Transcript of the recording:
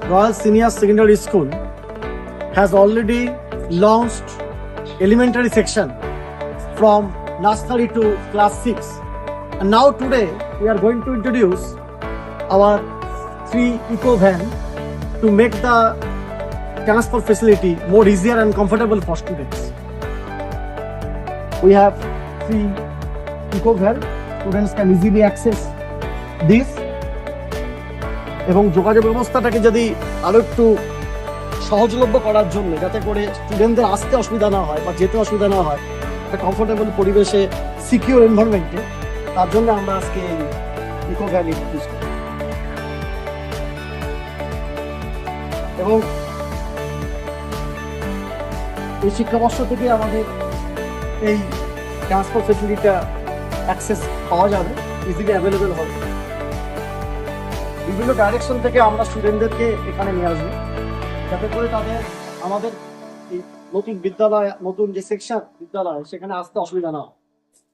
Royal Senior Secondary School has already launched elementary section from nursery to class 6. And now today we are going to introduce our 3 eco van to make the transport facility more easier and comfortable for students. We have 3 eco van. Students can easily access this. এবং যোগাযোগ ব্যবস্থাটাকে যদি আরো একটু সহজলভ্য করার জন্য, যাতে করে স্টুডেন্টদের আসতে অসুবিধা না হয় বা যেতে অসুবিধা না হয়, একটা কমফোর্টেবল পরিবেশে, সিকিউর এনভায়রনমেন্টে, তার জন্য আমরা আজকে ইকো ভ্যান ইন্ট্রোডিউস করি। এবং এই শিক্ষাবর্ষ থেকে আমাদের এই ট্রান্সপোর্ট ফেসিলিটিটা অ্যাক্সেস পাওয়া যাবে, ইজিলি অ্যাভেলেবেল হবে। বিভিন্ন ডাইরেকশন থেকে আমরা স্টুডেন্টদেরকে এখানে নিয়ে আসবো, যাতে করে তাদের আমাদের এই নতুন বিদ্যালয়, নতুন যে সেকশন বিদ্যালয়, সেখানে আসতে অসুবিধা না হয়।